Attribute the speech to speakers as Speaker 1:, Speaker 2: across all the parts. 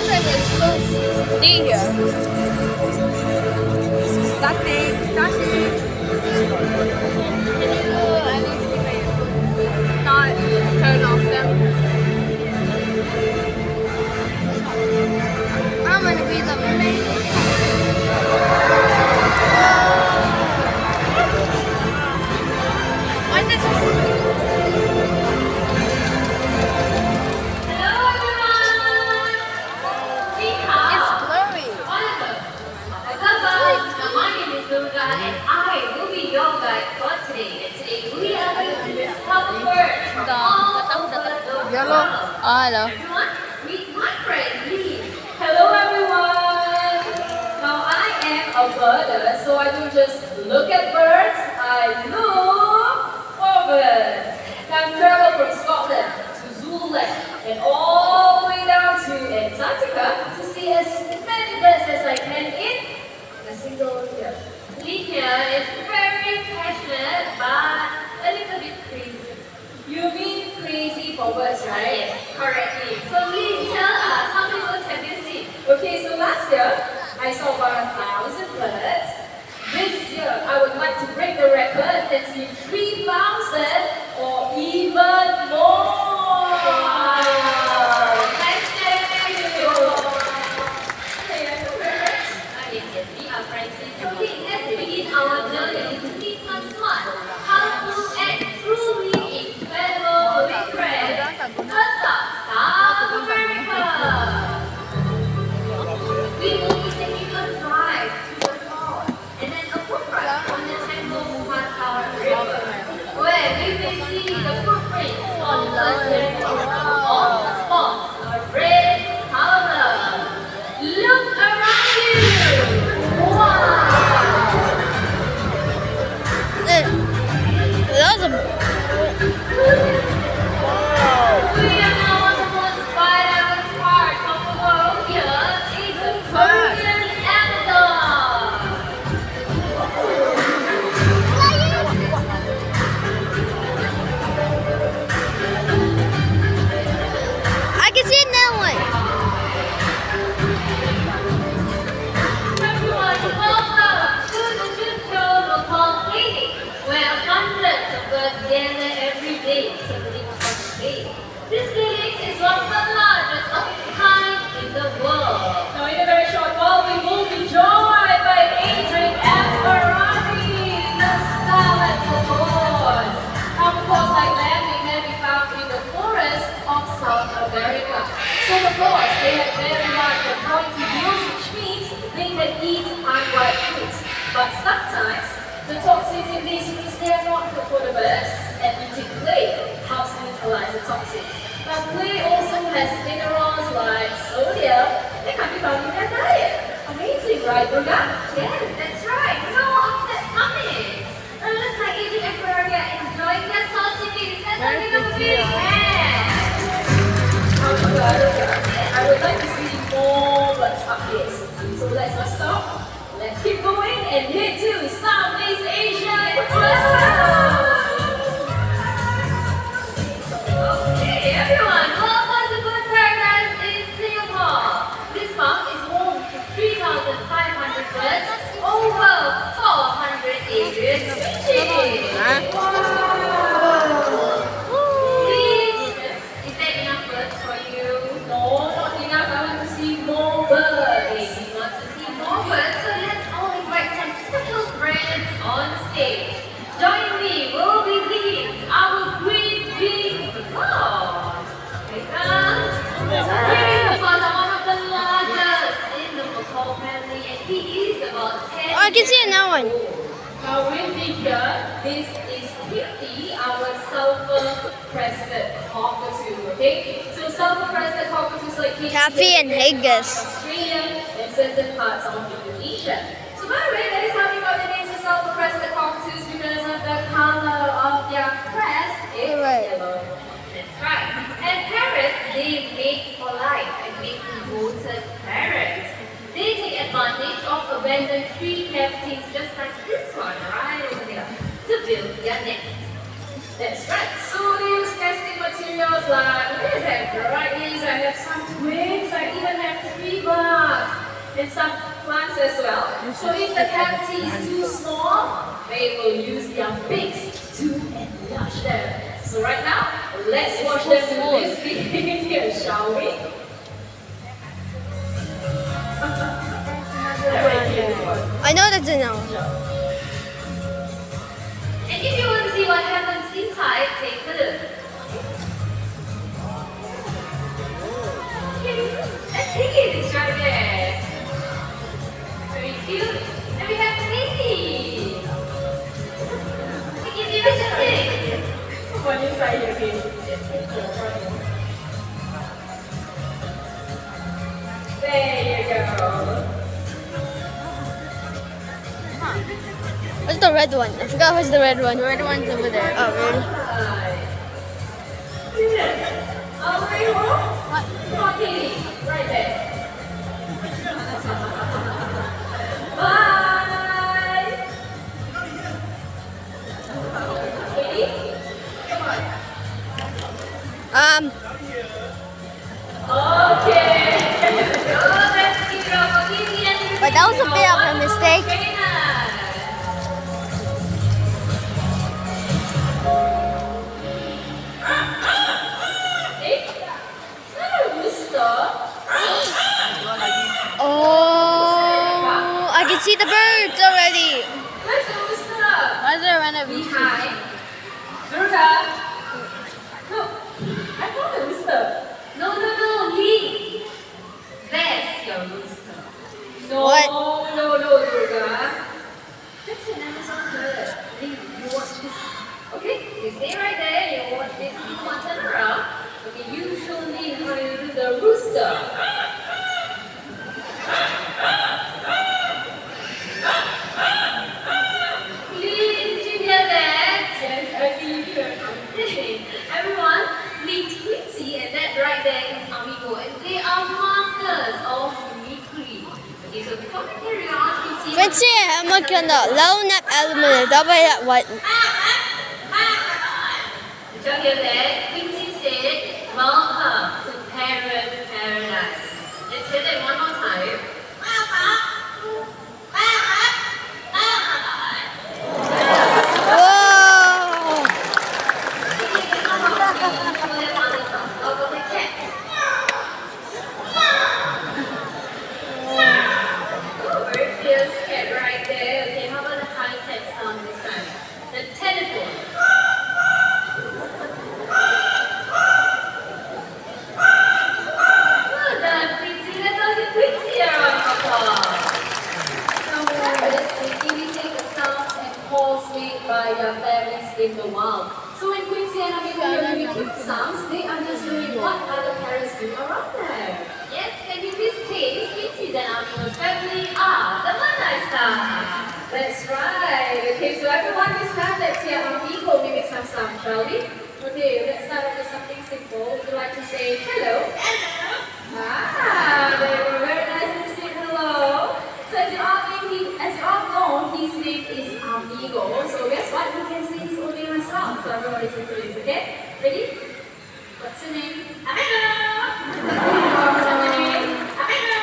Speaker 1: Patrick is so stay here. Static. Can you at least not turn off them? I'm gonna be the main. What's this?
Speaker 2: Hello everyone! It's
Speaker 1: blurry.
Speaker 2: Now my name is Durga and I will be your guide for today. And today we are going to discover words from all over the world.
Speaker 1: Hello.
Speaker 2: Everyone, meet my friend Lee. Hello everyone! Now I am a birder, so I don't just look at birds, I look for birds. Now I've traveled from Scotland to Zululand and all the way down to Antarctica to see as many birds as I can in a single year. Lee here is very passionate but a little bit crazy. You mean crazy for birds, right? Yes, correctly. So Lee, tell us, how many birds have you seen? Okay, so last year, I saw about 1,000 birds. This year, I would like to break the record and see 3,000 or even more. Thank you. Yes, we are friends. Okay, let's begin our journey to meet some smart, powerful, and truly incredible big friends. First up, South America. We will be taking a drive to the north and then a foot ride on the Tango River, where we may see the footprints of the territory. All the spots are red color. Look around you! Wow!
Speaker 1: That was a
Speaker 2: We are now on the most vital part of the world here in the Korean Amazon.
Speaker 1: I can see it now.
Speaker 2: Everyone, welcome to the Juncho local clinic, where hundreds of birds gather every day to live on the day. This clinic is one of the largest of its kind in the world. Now, in a very short while, we will be joined by Adrian and Ferrari, the scarlet birds. Of course, like them, they can be found in the forest of South America. So, of course, they have very large and pointy bills, which means they can eat unripe fruits. But sometimes, the toxins in these fruits, they are not good for the birds, and eating clay helps neutralize the toxins. Now, clay also has minerals like sodium that can be found in their diet. Amazing, right, Durga? Yes, that's right. No upset tummies. It looks like Adrian and Ferrari are enjoying their salty meals. Let's give them a big hand. I would like to see more birds up here. So let's not stop. Let's keep going and head to Southeast Asia. Okay, everyone, welcome to Bird Paradise in Singapore. This park is home to 3,500 birds, over 400 alien species. Please, is there enough birds for you? No, not enough. I want to see more birds. We want to see more birds, so let's all invite some special friends on stage. Join me, we'll be leading our great big dog. Here comes. Here comes one of the largest in the macaw family, and he is about 10.
Speaker 1: Oh, I can see it now.
Speaker 2: Now with me here, this is Kitty, our sulfur-crested cockatoo, okay? So sulfur-crested cockatoos like Kitty,
Speaker 1: Taffy and Haggis.
Speaker 2: Australia and certain parts of Indonesia. So by the way, that is how we got the names of sulfur-crested cockatoos because of the color of their crest. It's yellow. That's right. And parrots, they mate for life and make devoted parrots. They take advantage of abandoned tree cavities just like this one right over there to build their nest. That's right. So they use nesting materials like, what is that? Varieties. I have some twigs. I even have and some plants as well. So if the cavity is too small, they will use their beaks to enlarge them. So right now, let's watch them do this behavior, shall we?
Speaker 1: I know that's enough.
Speaker 2: And if you want to see what happens inside, take a look. Let's take it, it's right there. Very cute. And we have Katie. Katie, what's your thing? One inside here, Katie. There you go.
Speaker 1: What's the red one? I forgot what's the red one. The red one's over there. Oh, really?
Speaker 2: Oh, where you go? What? Come on, Katie. Right there. Bye. Katie, come on. Okay. Oh, let's keep it up. Katie and
Speaker 1: But that was a bit of a mistake.
Speaker 2: Very nice.
Speaker 1: Oh, I can see the birds already.
Speaker 2: Where's the rooster?
Speaker 1: Why is there a random
Speaker 2: Behind. Durga. Look, I found the rooster. No, Lee. There's your rooster. No, Durga. That's an Amazon bird. Lee, you watch this. Okay, you stay right there. You watch this. You want to turn around. Okay, you show Lee how you do the rooster. Everyone, meet Quincy, and that right there is Amigo, and they are masters of mimicry. Okay, so before we carry on, Quincy.
Speaker 1: Quincy, I'm gonna low nap element. Double that one.
Speaker 2: Did you hear that? Quincy said, welcome to Parrot Paradise. Let's hear that one more time. By their parents in the wild. So when Quincy and Amigo hear really cute sounds, they are just doing what other parents do around them. Yes, and in this case, Quincy and Amigo's family are the Mandai stars. That's right. Okay, so everyone this time, let's hear Amigo mimic some sound, shall we? Okay, let's start off with something simple. Would you like to say hello? Hello. Ah, they were very nice to say hello. So as you all know, his name is Amigo. So guess what? You can say his own name as well. So everyone listen to this, okay? Ready? What's your name? Amigo! What's your name? Amigo!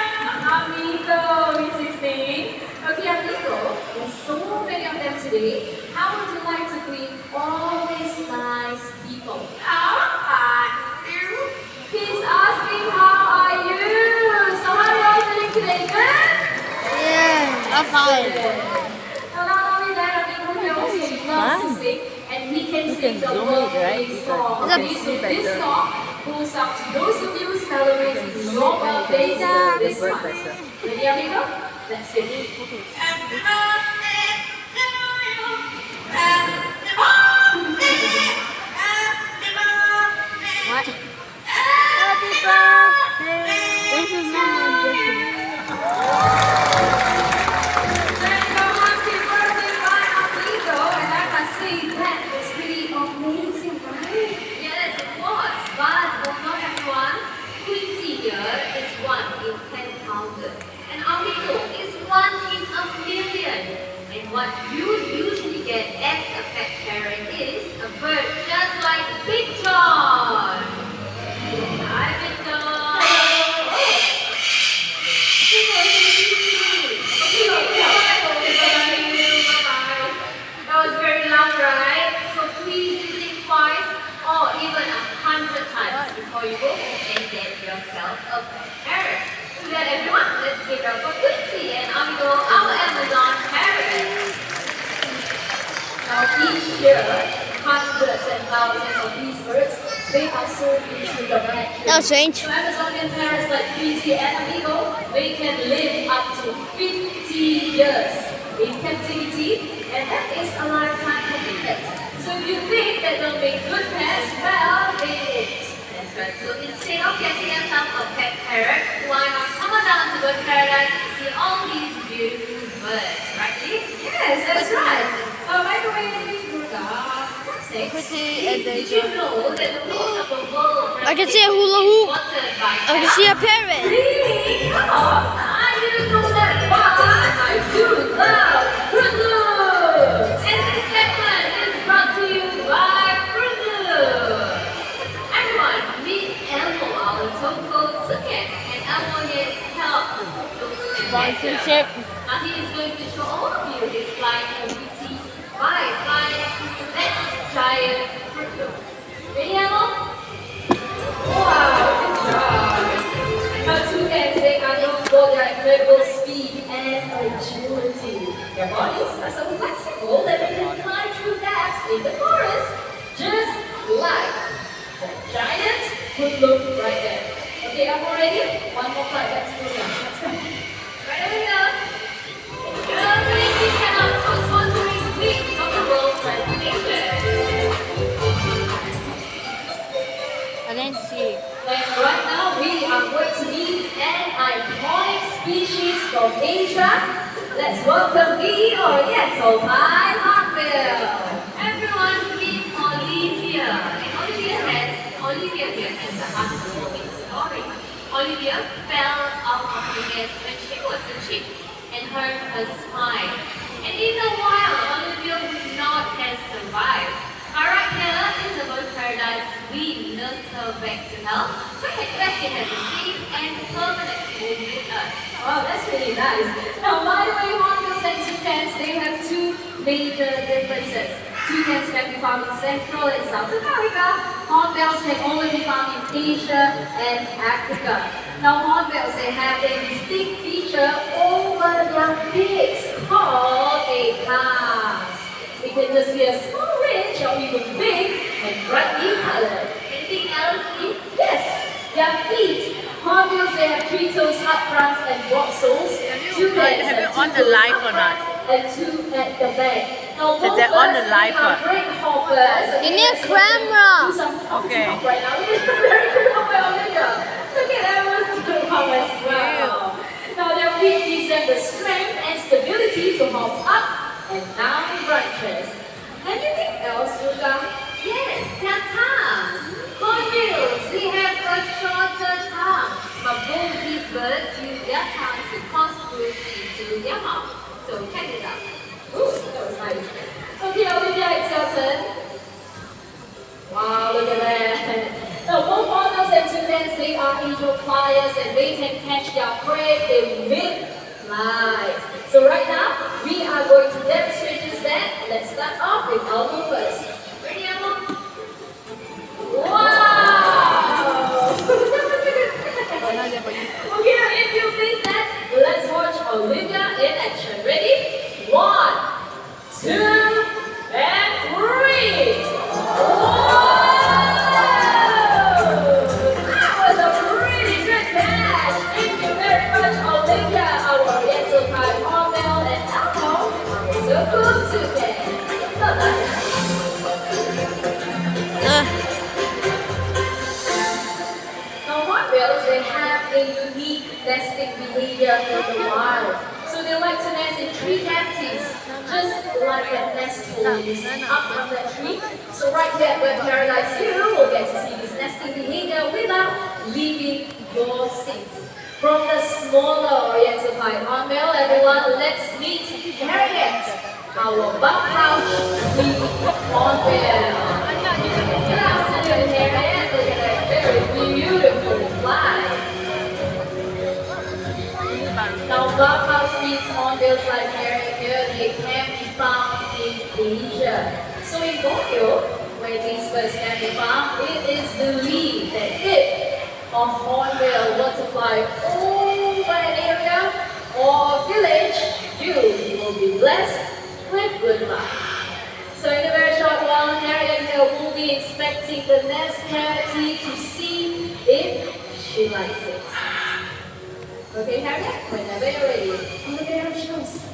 Speaker 2: Amigo is his name. Okay, Amigo, there's so many of them today. How would you like to greet always nice people? How are you? He's asking how are you? So how are you all doing today? Good?
Speaker 1: Yeah, I'm fine.
Speaker 2: Not only that, Amigo he also loves to sing, and he can sing the birthday song. Okay, so this song goes out to those of you celebrating your birthdays this month. Ready, Amigo? Let's sing. Happy birthday to you. Happy birthday. Happy birthday.
Speaker 1: What?
Speaker 2: Happy birthday.
Speaker 1: This is not different.
Speaker 2: And Amigo is 1 in a million. before you go home and get yourself a parrot. So that everyone, let's give up for Quincy and Amigo, our Amazon parrot. Now each year, hundreds and thousands of these birds, they are sold into the backyard.
Speaker 1: That's strange.
Speaker 2: So Amazonian parrots like Quincy and Amigo, they can live up to 50 years in captivity, and that is a lifetime commitment. So if you think that they'll make good pets, well, they won't. That's right. So instead of getting yourself a pet parrot, why not come on down to Bird Paradise and see all these beautiful birds, right, Lee? Yes, that's right. By the way, what's next? Did you know that the most of the world
Speaker 1: I can see a hula hoop.
Speaker 2: watered by
Speaker 1: I can see a parrot.
Speaker 2: Really? Come on, I didn't know that, but I do love Fruit Loops. And this segment is brought to you by Fruit Loops. Everyone, meet Elmo, our Toko Tsuken, and Elmo needs help.
Speaker 1: Sponsorship.
Speaker 2: Now he is going to show all of you his flying ability by flying that giant Fruit Loop. Ready, Elmo? Wow, good job. Now toucans, they are known for their incredible speed and agility. Their bodies are so flexible that they can climb through gaps in the forest, just like the giant Fruit Loop right there. Okay, I'm all ready. One more flight, let's go down. Let's go. Right over here. We cannot sponsoring week of the world presentation.
Speaker 1: I didn't see.
Speaker 2: And right now we are going to meet an iconic species from Asia. Let's welcome the Oriental Pine Hawkbill. Everyone meet Olivia. And Olivia here has a heartwarming story. Olivia fell out of the nest when she was a chick and hurt her spine. And in a while, Olivia would not have survived. Alright, here in the Bird Paradise, we nursed her back to health, so that she has a safe and permanent home with us. Oh, that's really nice. Now, by the way, hornbills and toucans, they have two major differences. Toucans can be found in Central and South America. Hornbills can only be found in Asia and Africa. Now, hornbills, they have a distinct feature over their beaks called a cast. It can just be a small ridge or even big and brightly colored. Anything else? Yes, their feet. Hornbills, they have 3 toes up front and broad soles.
Speaker 3: Have you on the live or not?
Speaker 2: And 2 at the back. Now,
Speaker 3: Is that on the live or?
Speaker 2: great hoppers.
Speaker 1: You need a camera.
Speaker 2: Do some
Speaker 3: Okay.
Speaker 2: hop right now. It's very good hopper, Olivia. Look at that, was good hop as well. Now, their feet gives them the strength and stability to hop up and down branches. Anything else, Yuga? Yes, their tongues. Hornbills, they have a shorter tongue, but both these birds use their tongue to cause food into their mouth. So check it out. Ooh, that was nice. Okay, Olivia, it's your turn. Wow, look at that. Now, both hornbills and toucans, they are angel flyers and they can catch their prey in mid-flight. So right now, we are going to demonstrate this then. Let's start off with Elmo first. Ready, Elmo? Wow! Okay, now if you please that, let's watch Olivia in action. Ready? 1, 2, and 3! Wow! That was a really good catch! Thank you very much, Olivia, our Oriental Pine Hornbill, and Elmo, so cool today. Now, hornbills, they have a unique nesting behavior in the wild. So they like to nest in tree cavities, just like that nest hole is up from that tree. So right there at Bird Paradise, you will get to see this nesting behavior without leaving your seat. From the smaller Oriental Pine Hornbill, everyone, let's meet Harriet, our buckhouse tree hornbill. Good afternoon, Harriet. Look at that very beautiful fly. Now, buckhouse trees, hornbills like Harriet here, they can be found in Asia. So in Borneo, where these birds can be found, it is believed that if a hornbill were to fly over an area or village, you will be blessed with good luck. So in a very short while, Harry and Hill will be inspecting the nest cavity to see if she likes it. Okay, Harriet, whenever you're ready. Look at her shoes.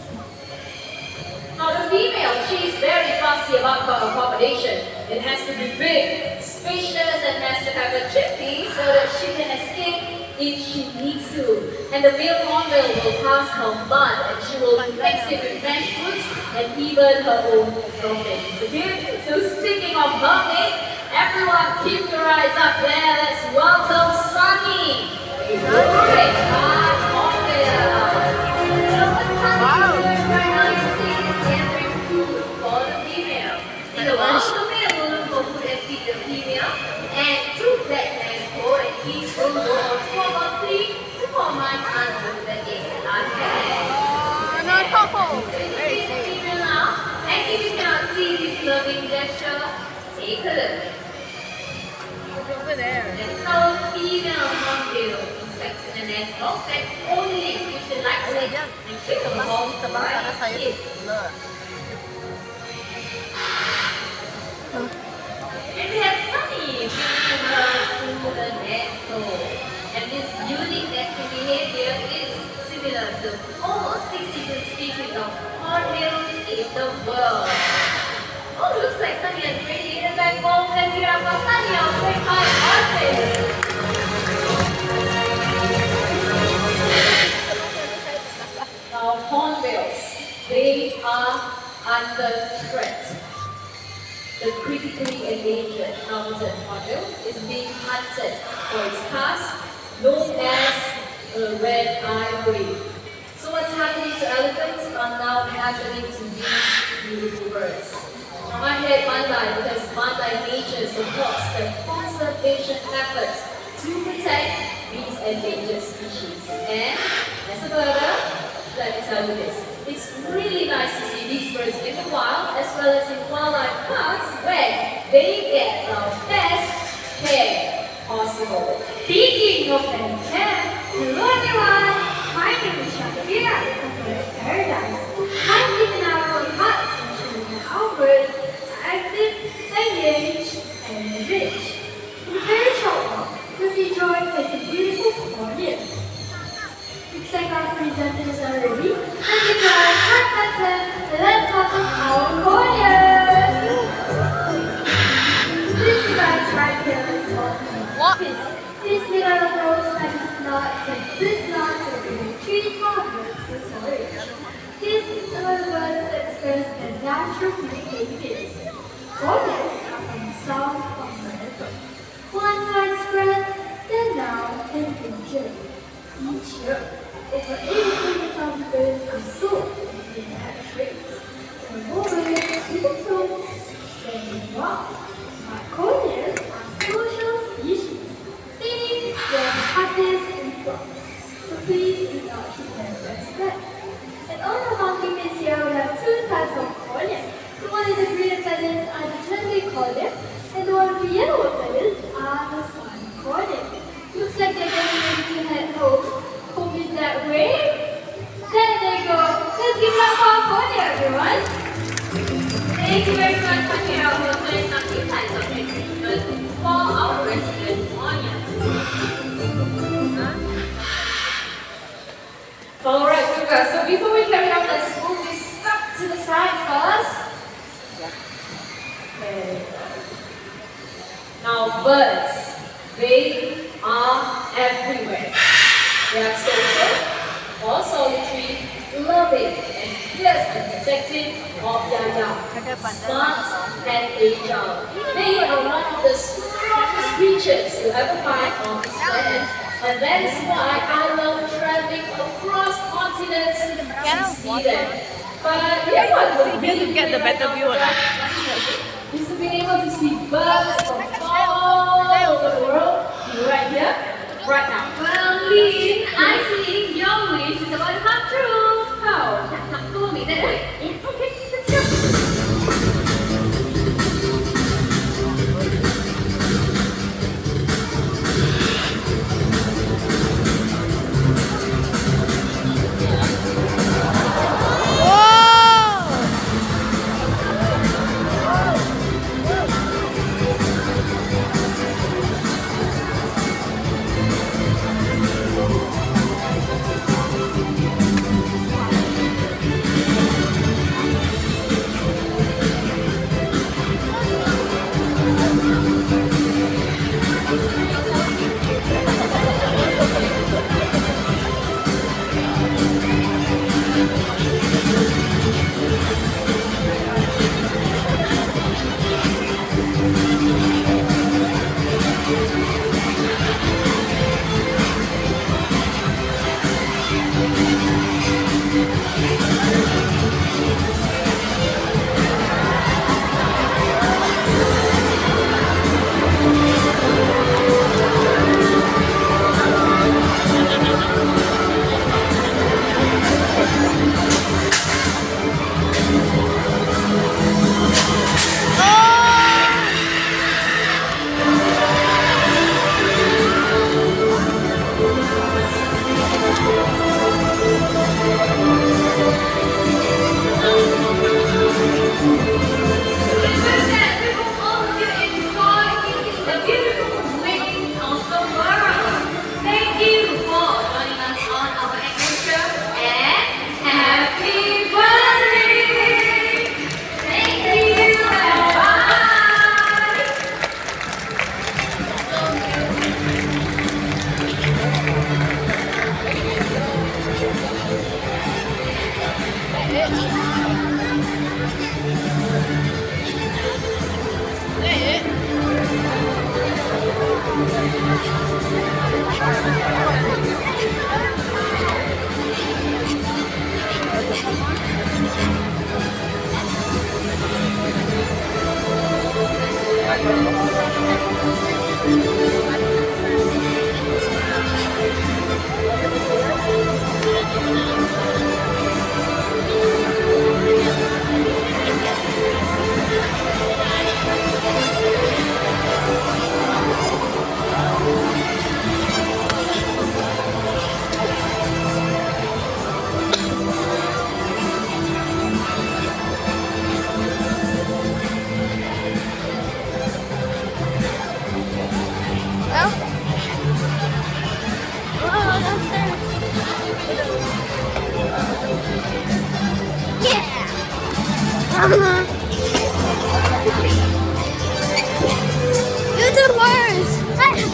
Speaker 2: Now the female, she is very fussy about her accommodation. It has to be big, spacious, and has to have a chimney so that she can escape if she needs to. And the male hornbill will pass her mud and she will mix it with mashed fruits and even her own muffins. Okay? So speaking of muffins, everyone keep your eyes up there. Let's welcome Sunny. Great hornbill. So what Sunny is doing right now is gathering food for the female. In the wild, the male will look for food and feed the female. And two black hens go and each will go on for about 3 to 4 months until the eggs are hatched.
Speaker 1: No, Coco.
Speaker 2: Very female now. And if you cannot see this loving gesture, take a look.
Speaker 3: Over there.
Speaker 2: That's how female hornbill inspects the nest box and only if she likes it and she will hold the right it. And we have Sunny bringing her to the nest hole. And this unique nesting behavior is similar to all 62 species of hornbills in the world. Oh, looks like Sunny has already eaten back home. Let's hear up for Sunny, our great high hornbill. Now, hornbills, they are under threat. The critically endangered mountain hornbill is being hunted for its tusk, known as the red-eye wave. So what's happening to elephants are now happening to these beautiful birds. Now I hate Mandai because Mandai nature supports the conservation efforts to protect these endangered species. And as a birder, let me tell you this. It's really nice to see these birds in the wild as well as in wildlife parks where they get the best care possible. Speaking of best care, hello everyone! My name is Shakira from Parriedise. I'm in our own hut and showing you how birds are active, engaged, and rich. In a very short while, we'll be joined by some beautiful corneas. Looks like our presenters are ready. Let's give our hot button and let's welcome our corneas. This device right here is called pins. This little rose has knots and these knots are giving trees for birds to storage. This is one of birds that express their natural behaviors. Corneas are from South America. Once widespread, they're now endangered. Each year, over 80,000 birds are sold into the United States. The more birds we can sold, then we want. But corneas are social species, meaning they're happiness in flocks. So please do not treat them as pets. And on our monkey pins here, we have 2 types of cornea. The one in the green feathers are the gently cornea, and the one with the yellow feathers are the sun cornea. Looks like they're getting ready to head home. Hope is that way. There they go. Let's give it up for our cornea, everyone. Thank you very much for sharing our workplace on the types of treatment for our resident cornea. Alright, guys. So before we carry on, let's move this stuff to the side first. Okay. Now, birds, they are everywhere. They are social or solitary, loving and fiercely protective of their young, smart and agile. They are one of the strongest creatures you ever find on this planet. And that is why I love traveling across continents to see them. But you know what would
Speaker 3: Here to get the better view of that.
Speaker 2: is to be able to see birds from all over the world right here, right now. Well, Lynn, I think your wish is about to come true. How? Follow me that way. Yes, okay, let's go.
Speaker 1: Hey, YouTubers, recording.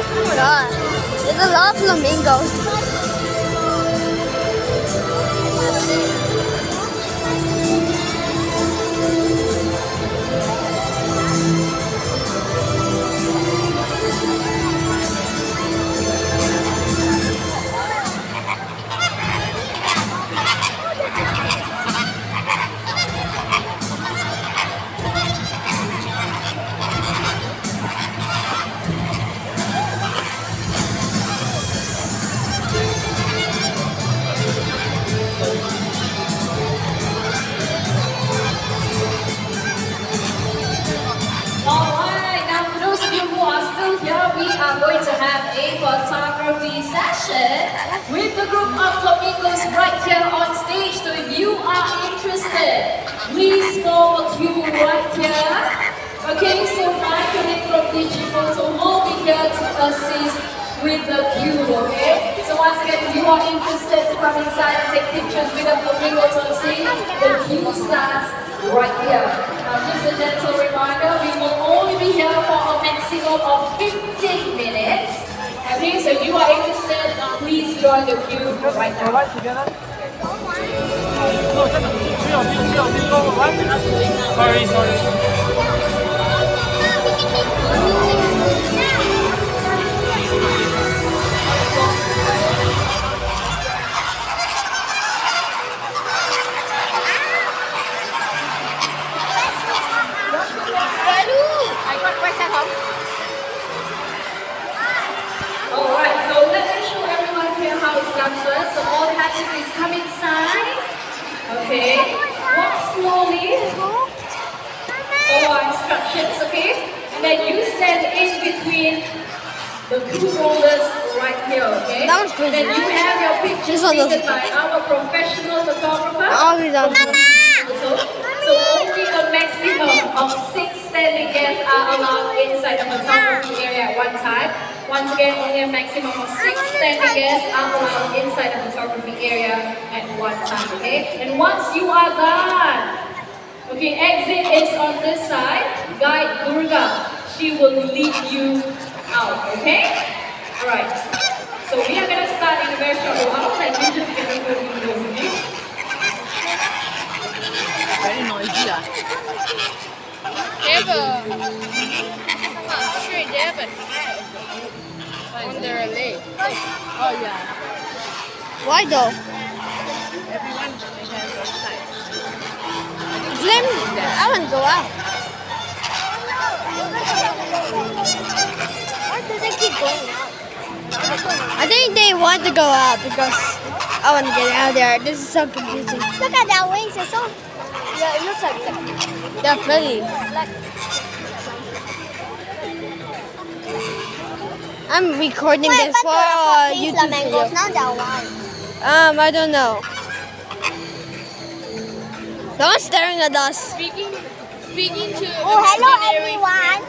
Speaker 1: Oh my god, there's a lot of flamingos.
Speaker 2: Alright, now for those of you who are still here, we are going to have a photography session with the group of flamingos right here on stage. So if you are interested, please form a queue right here. Okay, so my colleague from Digiphoto will be here to assist with the queue, okay? So once again, if you are interested to come inside and take pictures with the flamingos on stage, the queue starts right here. Now just a gentle reminder, we will only be here for a maximum of 15 minutes. Okay, so if you are interested, please join the queue right now.
Speaker 4: Sorry.
Speaker 2: Alright, so let me show everyone here how it's done first. So all you have to do is come inside. Okay. Walk slowly. Follow our instructions, okay? And then you stand in between the two rollers right here, okay?
Speaker 1: That was good.
Speaker 2: Then you have your pictures taken by our professional photographer.
Speaker 1: Always on.
Speaker 2: So only a maximum of 6 standing guests are allowed inside the photography area at one time. Once again, only a maximum of 6 standing guests are allowed inside the photography area at one time, okay? And once you are done, okay, exit is on this side. Guide Durga, she will lead you out, okay? Alright, so we are gonna start in a very short while, and you just get to go through those of you.
Speaker 3: Very noisy. On their leg. Oh yeah.
Speaker 1: Why though?
Speaker 3: Everyone has their side.
Speaker 1: Slim, I want to go out. Why do they keep going out? I think they want to go out because I want to get out there. This is so confusing. Look at their wings. It's so. Yeah, it looks like they're pretty. I'm recording this for YouTube video. I don't know. Someone's staring at us.
Speaker 3: Speaking to
Speaker 5: Oh, hello everyone.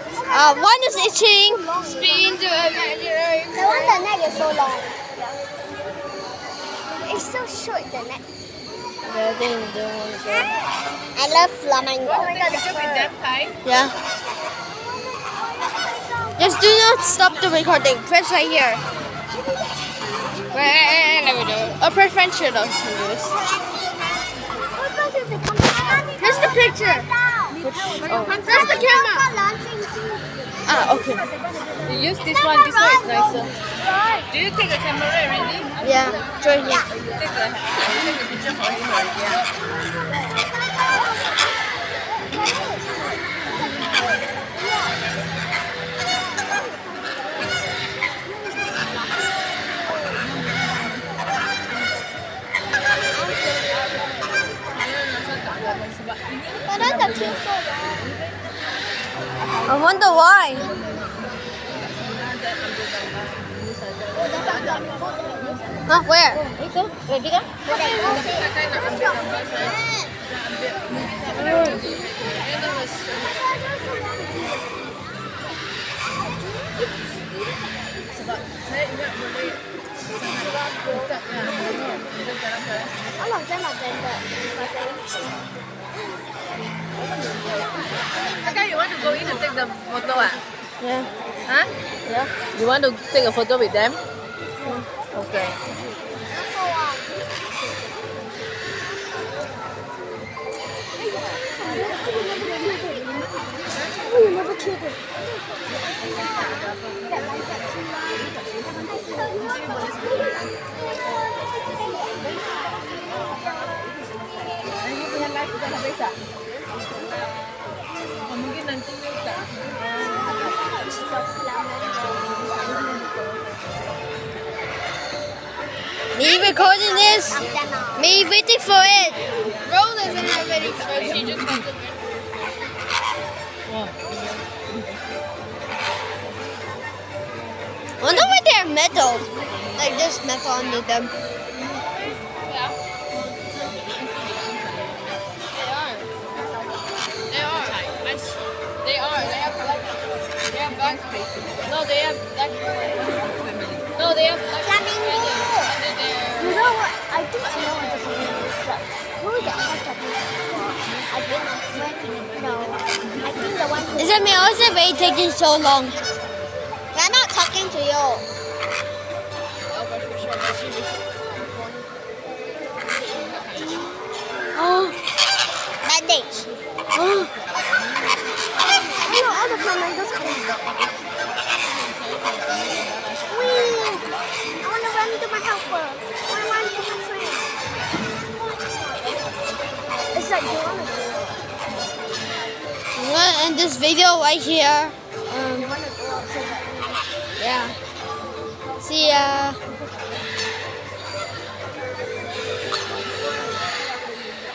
Speaker 1: One is itching.
Speaker 3: Speaking to imaginary.
Speaker 5: The one the neck is so long. It's so short the neck.
Speaker 1: Yeah, I think they want to go.
Speaker 5: I love flamingo.
Speaker 3: Oh my god, it should be that tight.
Speaker 1: Yeah. Just do not stop the recording. Press right here.
Speaker 3: Let me do it.
Speaker 1: Or press French also do this. Here's the picture. There's the camera. Ah, okay.
Speaker 3: You use this one. This one is nicer. Do you take the camera already?
Speaker 1: Yeah, join here.
Speaker 3: Take the picture for him already. Yeah.
Speaker 5: But then the queue so long.
Speaker 1: I wonder why. Huh? Where?
Speaker 3: Itu, ready kan?
Speaker 5: Boleh go sih.
Speaker 3: Kakak nak ambil gambar saya. Sebab saya ingat boleh sangat dekatnya. Kita jalan-jalan.
Speaker 5: Allah jangan blender.
Speaker 3: Kakak, you want to go in to take the photo ah?
Speaker 1: Yeah.
Speaker 3: Huh?
Speaker 1: Yeah.
Speaker 3: You want to take a photo with them? Okay.
Speaker 5: Oh, you never killed it.
Speaker 3: Ini punya live sudah habis tak? Oh, mungkin nanti tak.
Speaker 1: Me recording this. Me waiting for it. Rose doesn't have any friends. She just has a I wonder why they're metal. Like there's metal under them.
Speaker 3: Yeah. They are. They are. They have black. They have black spaces. No, they have black. No, they have black.
Speaker 5: Flamingo.
Speaker 3: Under there.
Speaker 5: You know what? I think I know what the flamingo is like. Who the heck are these people? I think my friend. No. I think the one who.
Speaker 1: Is it me? Or is it Ray taking so long?
Speaker 5: We're not talking to you.
Speaker 1: Oh.
Speaker 5: Bandage.
Speaker 1: Oh.
Speaker 5: You know all the flamingos coming. Whee! I want to run to my helper. I want to run to my friend. It's like they want to go.
Speaker 1: I'm gonna end this video right here.
Speaker 5: They want to go up so that.
Speaker 1: Yeah. See ya.